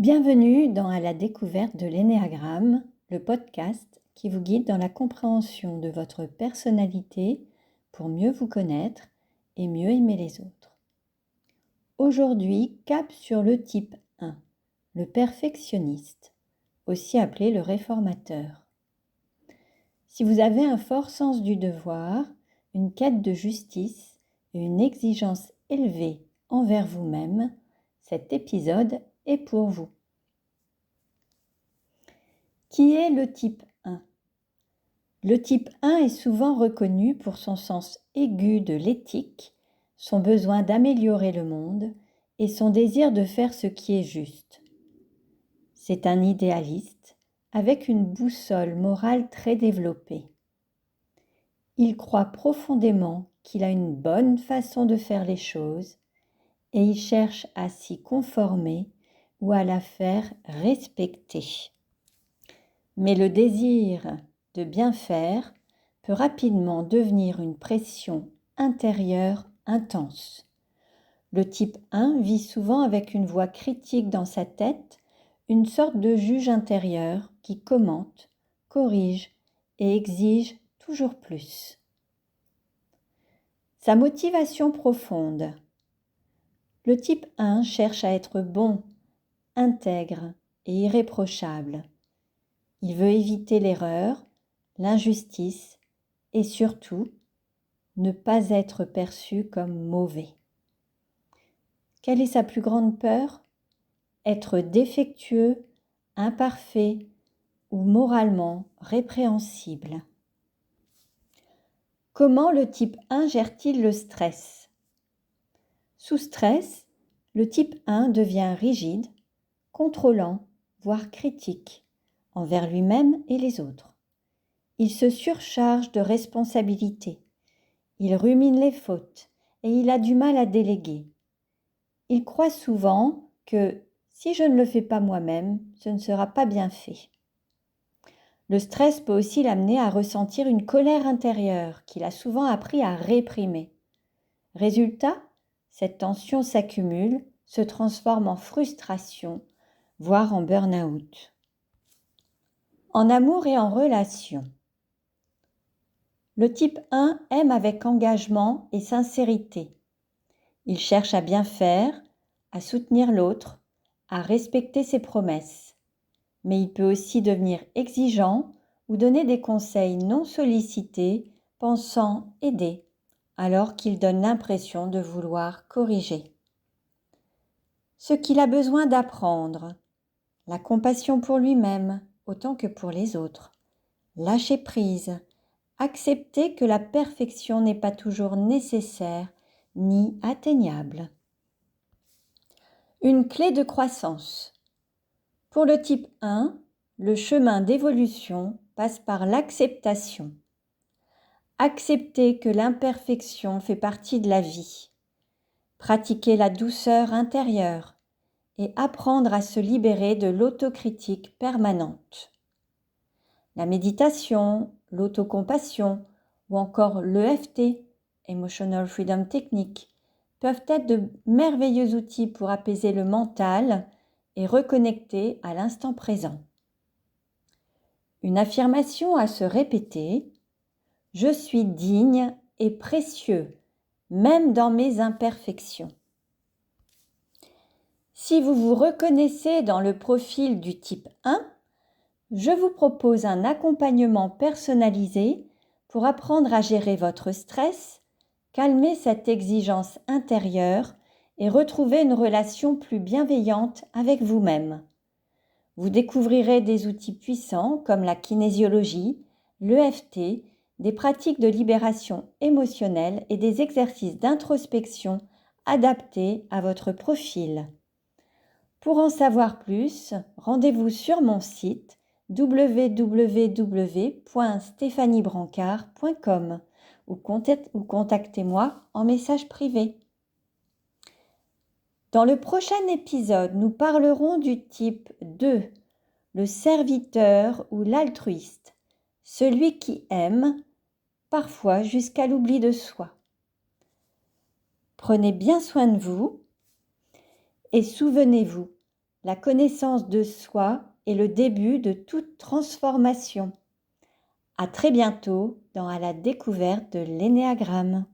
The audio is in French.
Bienvenue dans À la découverte de l'énéagramme, le podcast qui vous guide dans la compréhension de votre personnalité pour mieux vous connaître et mieux aimer les autres. Aujourd'hui, cap sur le type 1, le perfectionniste, aussi appelé le réformateur. Si vous avez un fort sens du devoir, une quête de justice et une exigence élevée envers vous-même, cet épisode est pour vous. Qui est le type 1 ? Le type 1 est souvent reconnu pour son sens aigu de l'éthique, son besoin d'améliorer le monde et son désir de faire ce qui est juste. C'est un idéaliste avec une boussole morale très développée. Il croit profondément qu'il a une bonne façon de faire les choses et il cherche à s'y conformer ou à la faire respecter. Mais le désir de bien faire peut rapidement devenir une pression intérieure intense. Le type 1 vit souvent avec une voix critique dans sa tête, une sorte de juge intérieur qui commente, corrige et exige toujours plus. Sa motivation profonde. Le type 1 cherche à être bon, intègre et irréprochable. Il veut éviter l'erreur, l'injustice et surtout ne pas être perçu comme mauvais. Quelle est sa plus grande peur ? Être défectueux, imparfait ou moralement répréhensible. Comment le type 1 gère-t-il le stress ? Sous stress, le type 1 devient rigide, contrôlant, voire critique envers lui-même et les autres. Il se surcharge de responsabilités. Il rumine les fautes et il a du mal à déléguer. Il croit souvent que si je ne le fais pas moi-même, ce ne sera pas bien fait. Le stress peut aussi l'amener à ressentir une colère intérieure qu'il a souvent appris à réprimer. Résultat, cette tension s'accumule, se transforme en frustration, voire en burn-out. En amour et en relation. Le type 1 aime avec engagement et sincérité. Il cherche à bien faire, à soutenir l'autre, à respecter ses promesses. Mais il peut aussi devenir exigeant ou donner des conseils non sollicités, pensant aider, alors qu'il donne l'impression de vouloir corriger. Ce qu'il a besoin d'apprendre, la compassion pour lui-même autant que pour les autres, lâcher prise, accepter que la perfection n'est pas toujours nécessaire ni atteignable. Une clé de croissance. Pour le type 1, le chemin d'évolution passe par l'acceptation. Accepter que l'imperfection fait partie de la vie. Pratiquer la douceur intérieure et apprendre à se libérer de l'autocritique permanente. La méditation, l'autocompassion ou encore l'EFT, Emotional Freedom Technique, peuvent être de merveilleux outils pour apaiser le mental et reconnecter à l'instant présent. Une affirmation à se répéter : je suis digne et précieux, même dans mes imperfections. Si vous vous reconnaissez dans le profil du type 1, je vous propose un accompagnement personnalisé pour apprendre à gérer votre stress, calmer cette exigence intérieure et retrouver une relation plus bienveillante avec vous-même. Vous découvrirez des outils puissants comme la kinésiologie, l'EFT, des pratiques de libération émotionnelle et des exercices d'introspection adaptés à votre profil. Pour en savoir plus, rendez-vous sur mon site www.stéphaniebrancard.com ou contactez-moi en message privé. Dans le prochain épisode, nous parlerons du type 2, le serviteur ou l'altruiste, celui qui aime, parfois jusqu'à l'oubli de soi. Prenez bien soin de vous et souvenez-vous, la connaissance de soi est le début de toute transformation. À très bientôt dans À la découverte de l'énéagramme.